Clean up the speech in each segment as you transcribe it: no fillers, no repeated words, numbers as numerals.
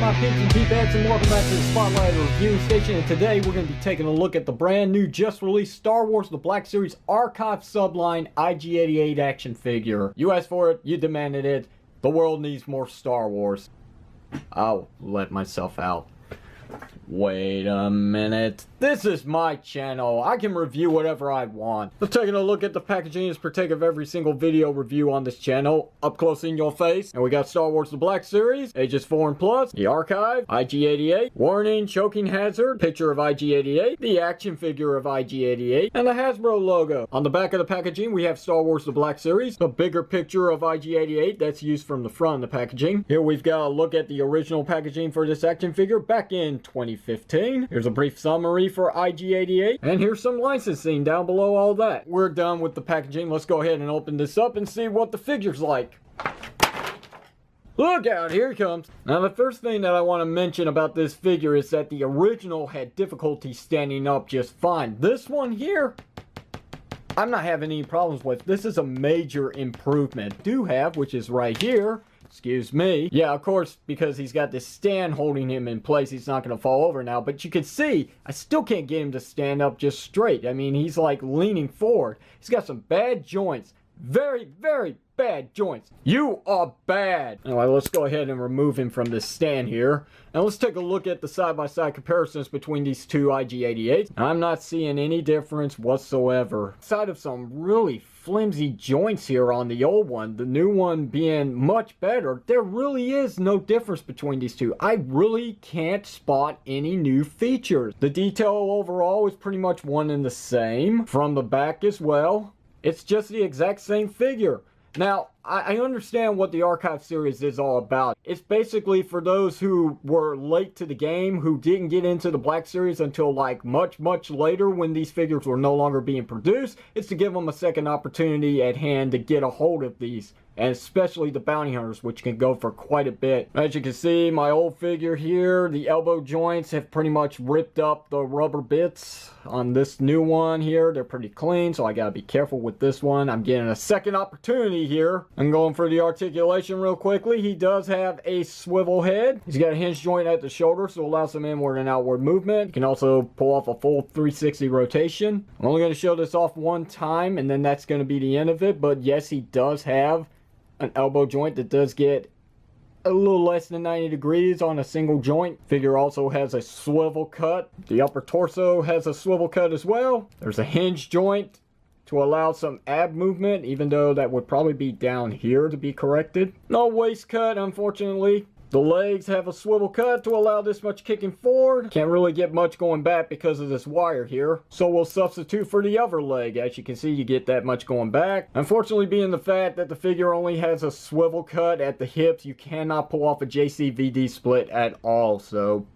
my peeps and peepettes, and welcome back to the Spotlight Review Station. And today we're going to be taking a look at the brand new, just released Star Wars The Black Series Archive Subline IG-88 action figure. You asked for it, you demanded it. The world needs more Star Wars. I'll let myself out. Wait a minute. This is my channel. I can review whatever I want. Let's taking a look at the packaging as partake of every single video review on this channel. Up close in your face. And we got Star Wars The Black Series, ages 4 and plus, the archive, IG-88, warning, choking hazard, picture of IG-88, the action figure of IG-88, and the Hasbro logo. On the back of the packaging, we have Star Wars The Black Series, the bigger picture of IG-88 that's used from the front of the packaging. Here we've got a look at the original packaging for this action figure back in 2015. Here's a brief summary for IG-88, and here's some licensing down below all that. We're done with the packaging. Let's go ahead and open this up and see what the figure's like. Look out, here he comes. Now the first thing that I want to mention about this figure is that the original had difficulty standing up just fine. This one here, I'm not having any problems with. This is a major improvement. Do have, which is right here. Excuse me. Yeah, of course, because he's got this stand holding him in place, he's not going to fall over now. But you can see, I still can't get him to stand up just straight. I mean, he's like leaning forward. He's got some bad joints. Very, very bad joints. You are bad. Anyway, let's go ahead and remove him from this stand here. And let's take a look at the side-by-side comparisons between these two IG-88s. I'm not seeing any difference whatsoever. Aside of some really flimsy joints here on the old one, the new one being much better, there really is no difference between these two. I really can't spot any new features. The detail overall is pretty much one and the same. From the back as well, it's just the exact same figure. Now, I understand what the Archive series is all about. It's basically for those who were late to the game, who didn't get into the Black Series until like much later when these figures were no longer being produced. It's to give them a second opportunity at hand to get a hold of these. And especially the bounty hunters, which can go for quite a bit. As you can see, my old figure here, the elbow joints have pretty much ripped up the rubber bits. On this new one here, they're pretty clean, so I gotta be careful with this one. I'm getting a second opportunity here. I'm going for the articulation real quickly. He does have a swivel head. He's got a hinge joint at the shoulder, so it allows some inward and outward movement. You can also pull off a full 360 rotation. I'm only going to show this off one time, and then that's going to be the end of it. But yes, he does have an elbow joint that does get a little less than 90 degrees on a single joint. Figure also has a swivel cut. The upper torso has a swivel cut as well. There's a hinge joint to allow some ab movement, even though that would probably be down here to be corrected. No waist cut, unfortunately. The legs have a swivel cut to allow this much kicking forward. Can't really get much going back because of this wire here. So we'll substitute for the other leg. As you can see, you get that much going back. Unfortunately, being the fact that the figure only has a swivel cut at the hips, you cannot pull off a JCVD split at all. So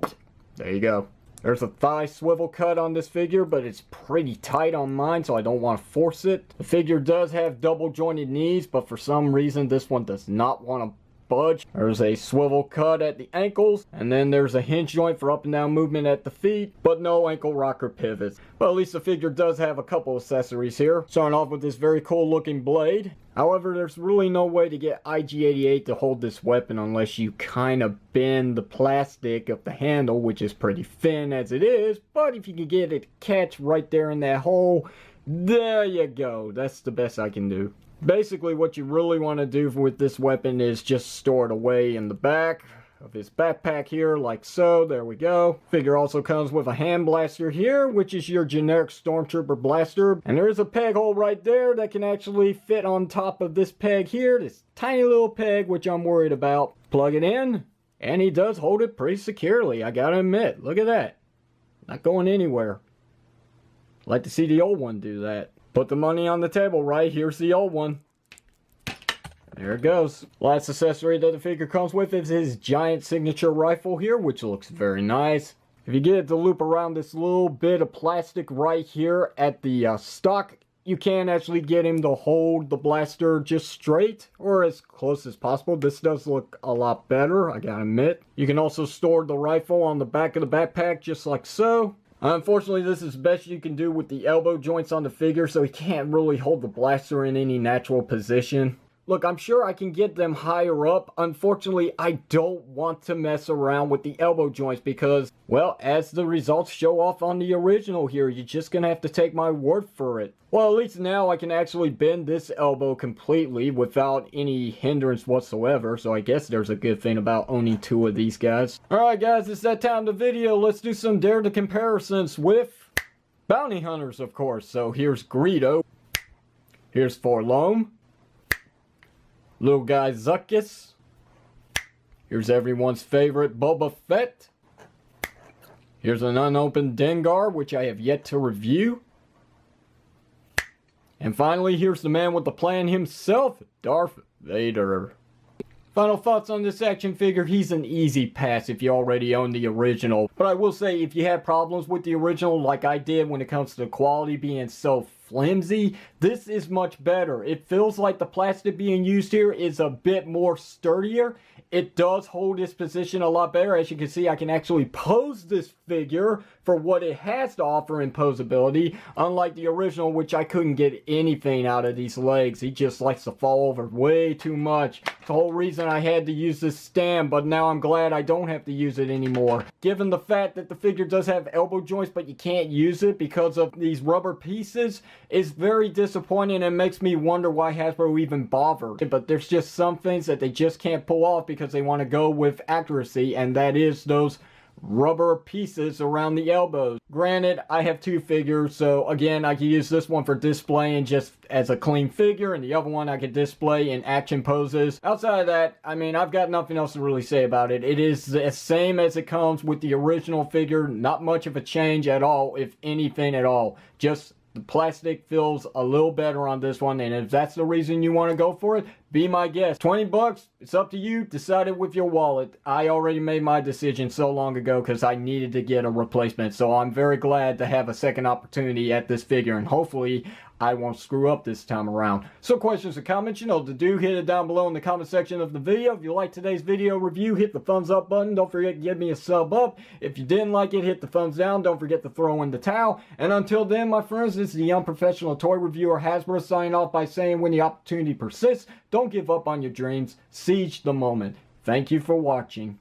there you go. There's a thigh swivel cut on this figure, but it's pretty tight on mine, so I don't want to force it. The figure does have double jointed knees, but for some reason this one does not want to budge. There's a swivel cut at the ankles, and then there's a hinge joint for up and down movement at the feet, but no ankle rocker pivots. But at least the figure does have a couple accessories here. Starting off with this very cool looking blade. However, there's really no way to get IG-88 to hold this weapon unless you kind of bend the plastic of the handle, which is pretty thin as it is, but if you can get it to catch right there in that hole, there you go. That's the best I can do. Basically, what you really want to do with this weapon is just store it away in the back of his backpack here, like so. There we go. Figure also comes with a hand blaster here, which is your generic Stormtrooper blaster. And there is a peg hole right there that can actually fit on top of this peg here. This tiny little peg, which I'm worried about. Plug it in, and he does hold it pretty securely, I gotta admit. Look at that. Not going anywhere. Like to see the old one do that. Put the money on the table, right? Here's the old one. There it goes. Last accessory that the figure comes with is his giant signature rifle here, which looks very nice. If you get it to loop around this little bit of plastic right here at the stock, you can actually get him to hold the blaster just straight, or as close as possible. This does look a lot better, I gotta admit. You can also store the rifle on the back of the backpack, just like so. Unfortunately, this is the best you can do with the elbow joints on the figure, so he can't really hold the blaster in any natural position. Look, I'm sure I can get them higher up. Unfortunately, I don't want to mess around with the elbow joints because, well, as the results show off on the original here, you're just going to have to take my word for it. Well, at least now I can actually bend this elbow completely without any hindrance whatsoever, so I guess there's a good thing about owning two of these guys. Alright guys, it's that time of the video. Let's do some dare to comparisons with bounty hunters, of course. So here's Greedo. Here's Forlome. Little guy Zuckuss. Here's everyone's favorite Boba Fett. Here's an unopened Dengar, which I have yet to review. And finally, here's the man with the plan himself, Darth Vader. Final thoughts on this action figure. He's an easy pass if you already own the original. But I will say, if you have problems with the original like I did when it comes to the quality being so flimsy, this is much better. It feels like the plastic being used here is a bit more sturdier. It does hold its position a lot better. As you can see, I can actually pose this figure for what it has to offer in posability, unlike the original, which I couldn't get anything out of these legs. He just likes to fall over way too much. It's the whole reason I had to use this stand, but now I'm glad I don't have to use it anymore. Given the fact that the figure does have elbow joints, but you can't use it because of these rubber pieces, it's very disappointing and makes me wonder why Hasbro even bothered. But there's just some things that they just can't pull off because they want to go with accuracy, and that is those rubber pieces around the elbows. Granted, I have two figures, so again, I can use this one for displaying just as a clean figure, and the other one I can display in action poses. Outside of that, I mean, I've got nothing else to really say about it. It is the same as it comes with the original figure. Not much of a change at all, if anything at all. Just the plastic feels a little better on this one, and if that's the reason you want to go for it, be my guest. 20 bucks, it's up to you. Decide it with your wallet. I already made my decision so long ago because I needed to get a replacement, so I'm very glad to have a second opportunity at this figure, and hopefully I won't screw up this time around. So questions or comments, you know what to do. Hit it down below in the comment section of the video. If you like today's video review, hit the thumbs up button. Don't forget to give me a sub up. If you didn't like it, hit the thumbs down. Don't forget to throw in the towel. And until then, my friends, this is the unprofessional toy reviewer Hasbro signing off by saying, when the opportunity persists, don't give up on your dreams. Siege the moment. Thank you for watching.